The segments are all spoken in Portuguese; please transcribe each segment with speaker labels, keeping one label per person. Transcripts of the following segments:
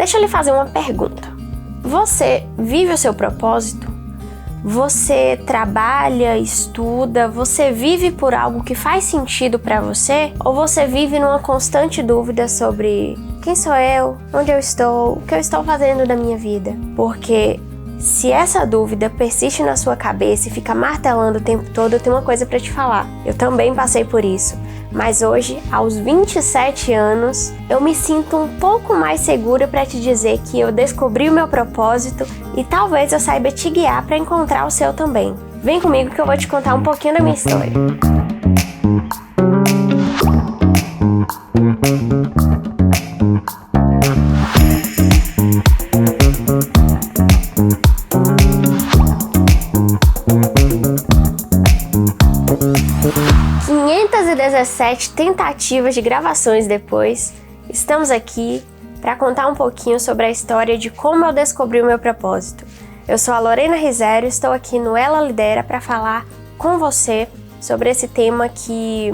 Speaker 1: Deixa eu lhe fazer uma pergunta. Você vive o seu propósito? Você trabalha, estuda, você vive por algo que faz sentido para você? Ou você vive numa constante dúvida sobre quem sou eu, onde eu estou, o que eu estou fazendo da minha vida? Porque se essa dúvida persiste na sua cabeça e fica martelando o tempo todo, eu tenho uma coisa para te falar. Eu também passei por isso. Mas hoje, aos 27 anos, eu me sinto um pouco mais segura para te dizer que eu descobri o meu propósito e talvez eu saiba te guiar para encontrar o seu também. Vem comigo que eu vou te contar um pouquinho da minha história. E 17 tentativas de gravações depois, estamos aqui para contar um pouquinho sobre a história de como eu descobri o meu propósito. Eu sou a Lorena Rizério, estou aqui no Ela Lidera para falar com você sobre esse tema que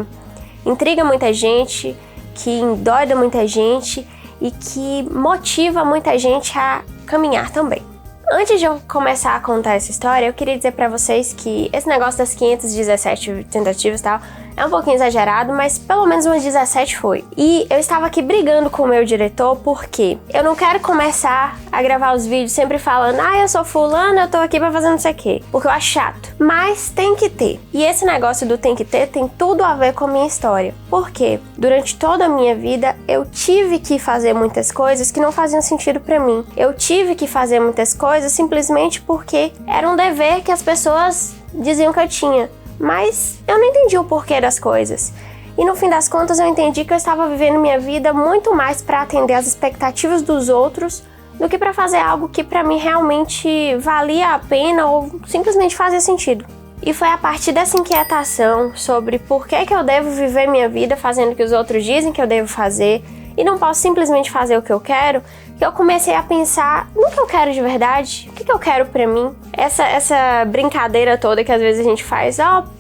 Speaker 1: intriga muita gente, que endoida muita gente e que motiva muita gente a caminhar também. Antes de eu começar a contar essa história, eu queria dizer pra vocês que esse negócio das 517 tentativas e tal é um pouquinho exagerado, mas pelo menos umas 17 foi. E eu estava aqui brigando com o meu diretor porque eu não quero começar a gravar os vídeos sempre falando eu sou fulano, eu tô aqui pra fazer não sei o quê, porque eu acho chato. Mas tem que ter. E esse negócio do tem que ter tem tudo a ver com a minha história. Porque durante toda a minha vida eu tive que fazer muitas coisas que não faziam sentido pra mim. Eu tive que fazer muitas coisas simplesmente porque era um dever que as pessoas diziam que eu tinha. Mas eu não entendi o porquê das coisas. E no fim das contas eu entendi que eu estava vivendo minha vida muito mais para atender às expectativas dos outros do que para fazer algo que para mim realmente valia a pena ou simplesmente fazia sentido. E foi a partir dessa inquietação sobre por que eu devo viver minha vida fazendo o que os outros dizem que eu devo fazer e não posso simplesmente fazer o que eu quero, que eu comecei a pensar no que eu quero de verdade, o que eu quero pra mim. Essa brincadeira toda que às vezes a gente faz,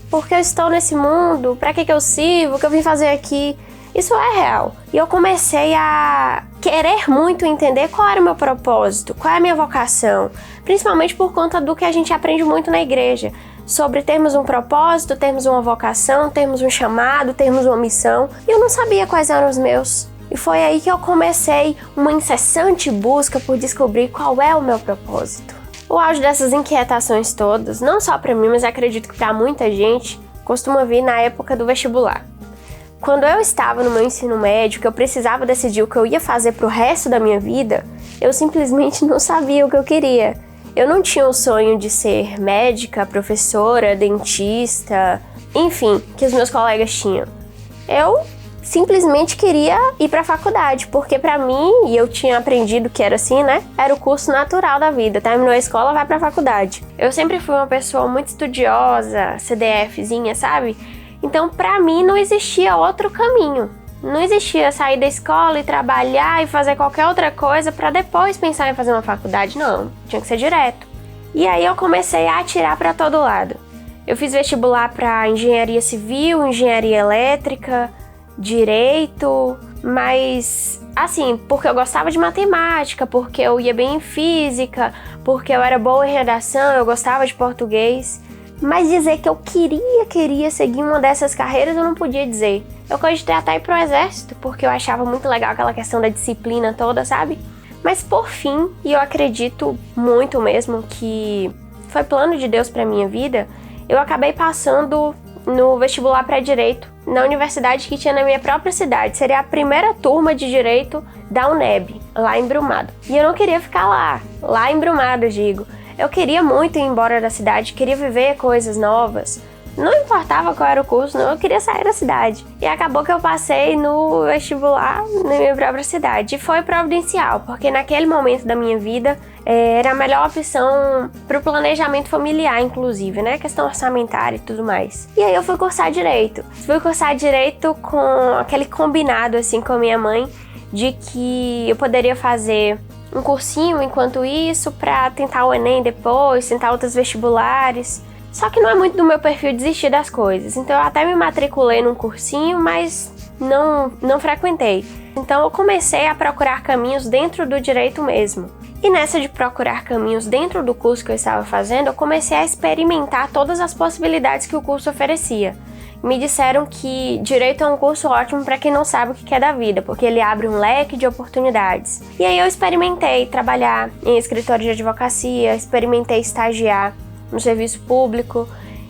Speaker 1: porque eu estou nesse mundo, pra que eu sirvo, o que eu vim fazer aqui, isso é real. E eu comecei a querer muito entender qual era o meu propósito, qual é a minha vocação, principalmente por conta do que a gente aprende muito na igreja, sobre termos um propósito, termos uma vocação, termos um chamado, termos uma missão, e eu não sabia quais eram os meus. E foi aí que eu comecei uma incessante busca por descobrir qual é o meu propósito. O auge dessas inquietações todas, não só para mim, mas acredito que para muita gente, costuma vir na época do vestibular. Quando eu estava no meu ensino médio, que eu precisava decidir o que eu ia fazer pro resto da minha vida, eu simplesmente não sabia o que eu queria. Eu não tinha o sonho de ser médica, professora, dentista, enfim, que os meus colegas tinham. Eu simplesmente queria ir pra faculdade, porque pra mim, e eu tinha aprendido que era assim, né? Era o curso natural da vida. Terminou a escola, vai pra faculdade. Eu sempre fui uma pessoa muito estudiosa, CDFzinha, sabe? Então, pra mim, não existia outro caminho. Não existia sair da escola e trabalhar e fazer qualquer outra coisa pra depois pensar em fazer uma faculdade. Não, tinha que ser direto. E aí eu comecei a atirar pra todo lado. Eu fiz vestibular pra engenharia civil, engenharia elétrica, direito, mas assim, porque eu gostava de matemática, porque eu ia bem em física, porque eu era boa em redação, eu gostava de português. Mas dizer que eu queria seguir uma dessas carreiras, eu não podia dizer. Eu cogitei até ir pro exército, porque eu achava muito legal aquela questão da disciplina toda, sabe? Mas por fim, e eu acredito muito mesmo que foi plano de Deus pra minha vida, eu acabei passando no vestibular para Direito, na universidade que tinha na minha própria cidade. Seria a primeira turma de Direito da UNEB, lá em Brumado. E eu não queria ficar lá em Brumado, eu digo. Eu queria muito ir embora da cidade, queria viver coisas novas. Não importava qual era o curso, não, eu queria sair da cidade. E acabou que eu passei no vestibular na minha própria cidade. E foi providencial, porque naquele momento da minha vida era a melhor opção pro planejamento familiar, inclusive, né? Questão orçamentária e tudo mais. E aí eu fui cursar Direito. Fui cursar Direito com aquele combinado, assim, com a minha mãe, de que eu poderia fazer um cursinho enquanto isso pra tentar o Enem depois, tentar outros vestibulares. Só que não é muito do meu perfil desistir das coisas. Então eu até me matriculei num cursinho, mas não frequentei. Então eu comecei a procurar caminhos dentro do direito mesmo. E nessa de procurar caminhos dentro do curso que eu estava fazendo, eu comecei a experimentar todas as possibilidades que o curso oferecia. Me disseram que direito é um curso ótimo para quem não sabe o que quer da vida, porque ele abre um leque de oportunidades. E aí eu experimentei trabalhar em escritório de advocacia, experimentei estagiar no serviço público,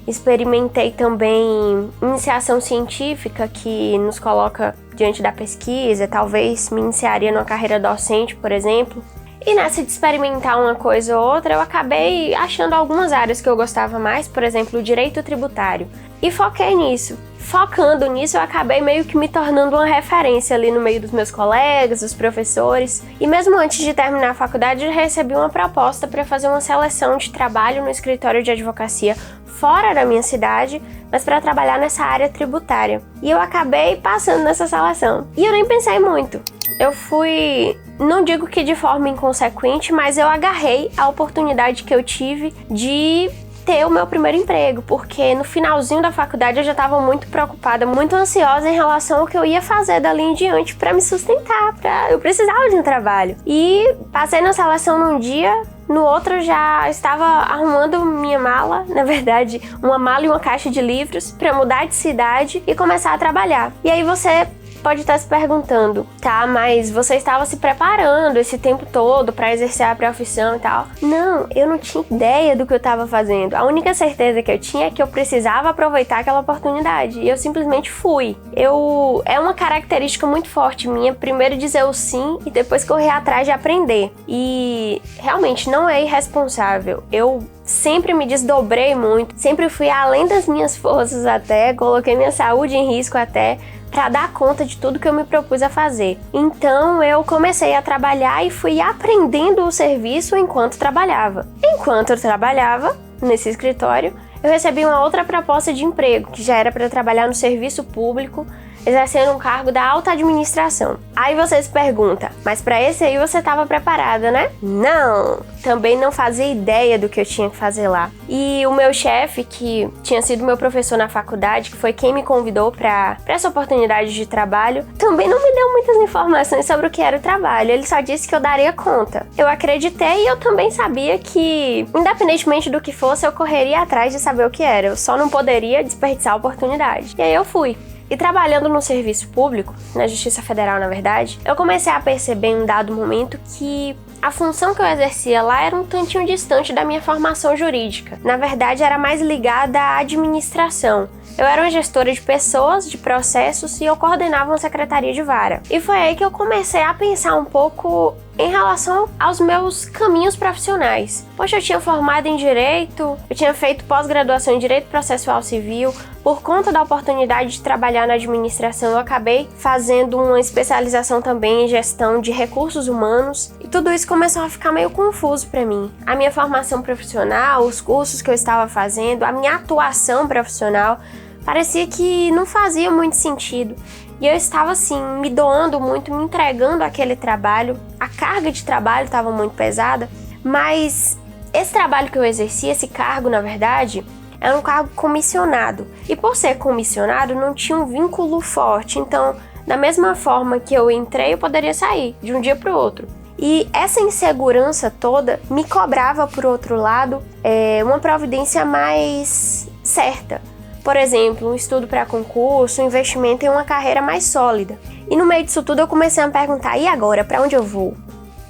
Speaker 1: experimentei também iniciação científica, que nos coloca diante da pesquisa, talvez me iniciaria numa carreira docente, por exemplo. E nessa de experimentar uma coisa ou outra, eu acabei achando algumas áreas que eu gostava mais, por exemplo, o direito tributário. E foquei nisso. Focando nisso, eu acabei meio que me tornando uma referência ali no meio dos meus colegas, dos professores. E mesmo antes de terminar a faculdade, eu recebi uma proposta para fazer uma seleção de trabalho no escritório de advocacia fora da minha cidade, mas para trabalhar nessa área tributária. E eu acabei passando nessa seleção. E eu nem pensei muito. Eu fui, não digo que de forma inconsequente, mas eu agarrei a oportunidade que eu tive de ter o meu primeiro emprego, porque no finalzinho da faculdade eu já estava muito preocupada, muito ansiosa em relação ao que eu ia fazer dali em diante para me sustentar, eu precisava de um trabalho. E passei na seleção num dia, no outro eu já estava arrumando minha mala, na verdade, uma mala e uma caixa de livros para mudar de cidade e começar a trabalhar. E aí você pode estar se perguntando, tá, mas você estava se preparando esse tempo todo para exercer a profissão e tal. Não, eu não tinha ideia do que eu estava fazendo. A única certeza que eu tinha é que eu precisava aproveitar aquela oportunidade. E eu simplesmente fui. É uma característica muito forte minha, primeiro dizer o sim e depois correr atrás de aprender. E realmente não é irresponsável. Eu sempre me desdobrei muito, sempre fui além das minhas forças até, coloquei minha saúde em risco até, para dar conta de tudo que eu me propus a fazer. Então eu comecei a trabalhar e fui aprendendo o serviço enquanto trabalhava. Enquanto eu trabalhava nesse escritório, eu recebi uma outra proposta de emprego, que já era para trabalhar no serviço público, exercendo um cargo da alta administração. Aí você se pergunta, mas para esse aí você estava preparada, né? Não! Também não fazia ideia do que eu tinha que fazer lá. E o meu chefe, que tinha sido meu professor na faculdade, que foi quem me convidou para essa oportunidade de trabalho, também não me deu muitas informações sobre o que era o trabalho. Ele só disse que eu daria conta. Eu acreditei e eu também sabia que, independentemente do que fosse, eu correria atrás de saber o que era. Eu só não poderia desperdiçar a oportunidade. E aí eu fui. E trabalhando no serviço público, na Justiça Federal na verdade, eu comecei a perceber em um dado momento que a função que eu exercia lá era um tantinho distante da minha formação jurídica. Na verdade, era mais ligada à administração. Eu era uma gestora de pessoas, de processos e eu coordenava uma secretaria de vara. E foi aí que eu comecei a pensar um pouco em relação aos meus caminhos profissionais. Poxa, eu tinha formado em Direito, eu tinha feito pós-graduação em Direito Processual Civil. Por conta da oportunidade de trabalhar na administração, eu acabei fazendo uma especialização também em gestão de recursos humanos. E tudo isso começou a ficar meio confuso para mim. A minha formação profissional, os cursos que eu estava fazendo, a minha atuação profissional, parecia que não fazia muito sentido. E eu estava assim, me doando muito, me entregando àquele trabalho. A carga de trabalho estava muito pesada, mas esse trabalho que eu exercia, esse cargo, na verdade, era um cargo comissionado. E por ser comissionado, não tinha um vínculo forte. Então, da mesma forma que eu entrei, eu poderia sair de um dia para o outro. E essa insegurança toda me cobrava, por outro lado, uma providência mais certa. Por exemplo, um estudo para concurso, um investimento em uma carreira mais sólida. E no meio disso tudo eu comecei a me perguntar, e agora, para onde eu vou?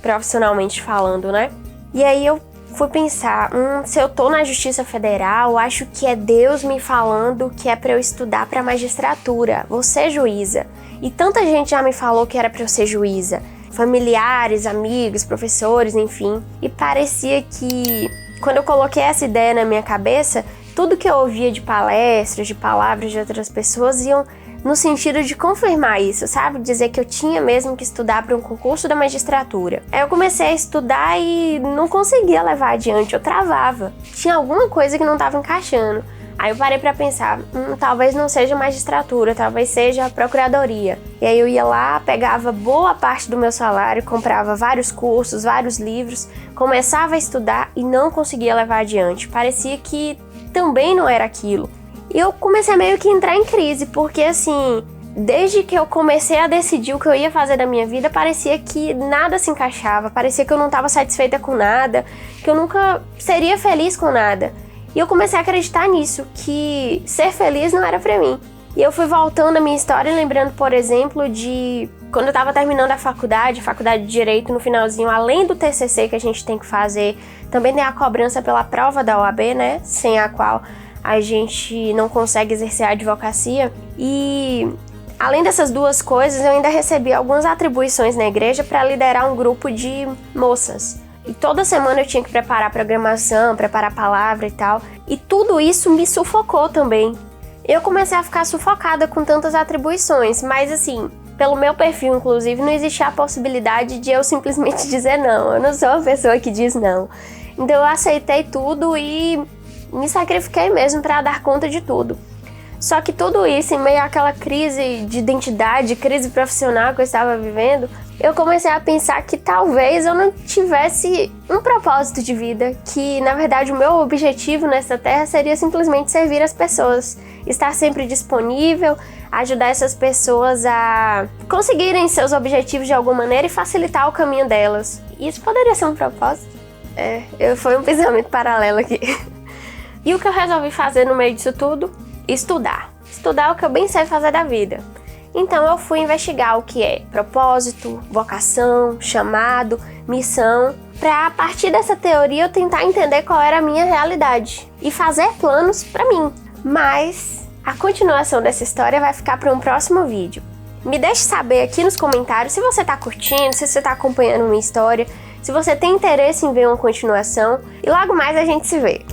Speaker 1: Profissionalmente falando, né? E aí eu fui pensar, se eu tô na Justiça Federal, acho que é Deus me falando que é para eu estudar para magistratura, vou ser juíza. E tanta gente já me falou que era para eu ser juíza. Familiares, amigos, professores, enfim. E parecia que, quando eu coloquei essa ideia na minha cabeça, tudo que eu ouvia de palestras, de palavras de outras pessoas iam no sentido de confirmar isso, sabe? Dizer que eu tinha mesmo que estudar para um concurso da magistratura. Aí eu comecei a estudar e não conseguia levar adiante, eu travava. Tinha alguma coisa que não estava encaixando. Aí eu parei para pensar, talvez não seja magistratura, talvez seja procuradoria. E aí eu ia lá, pegava boa parte do meu salário, comprava vários cursos, vários livros, começava a estudar e não conseguia levar adiante. Parecia que também não era aquilo. E eu comecei a meio que entrar em crise, porque assim, desde que eu comecei a decidir o que eu ia fazer da minha vida, parecia que nada se encaixava, parecia que eu não estava satisfeita com nada, que eu nunca seria feliz com nada. E eu comecei a acreditar nisso, que ser feliz não era pra mim. E eu fui voltando a minha história, lembrando, por exemplo, de quando eu estava terminando a faculdade de Direito, no finalzinho, além do TCC que a gente tem que fazer, também tem a cobrança pela prova da OAB, né, sem a qual a gente não consegue exercer a advocacia. E além dessas duas coisas, eu ainda recebi algumas atribuições na igreja para liderar um grupo de moças. E toda semana eu tinha que preparar programação, preparar palavra e tal. E tudo isso me sufocou também. Eu comecei a ficar sufocada com tantas atribuições, mas assim, pelo meu perfil, inclusive, não existia a possibilidade de eu simplesmente dizer não. Eu não sou uma pessoa que diz não. Então eu aceitei tudo e me sacrifiquei mesmo para dar conta de tudo. Só que tudo isso, em meio àquela crise de identidade, crise profissional que eu estava vivendo, eu comecei a pensar que talvez eu não tivesse um propósito de vida, que na verdade o meu objetivo nessa terra seria simplesmente servir as pessoas, estar sempre disponível, ajudar essas pessoas a conseguirem seus objetivos de alguma maneira e facilitar o caminho delas. Isso poderia ser um propósito? Foi um pensamento paralelo aqui. E o que eu resolvi fazer no meio disso tudo? Estudar. Estudar o que eu bem sei fazer da vida. Então eu fui investigar o que é propósito, vocação, chamado, missão, para a partir dessa teoria eu tentar entender qual era a minha realidade e fazer planos para mim. Mas a continuação dessa história vai ficar para um próximo vídeo. Me deixe saber aqui nos comentários se você está curtindo, se você está acompanhando minha história, se você tem interesse em ver uma continuação e logo mais a gente se vê.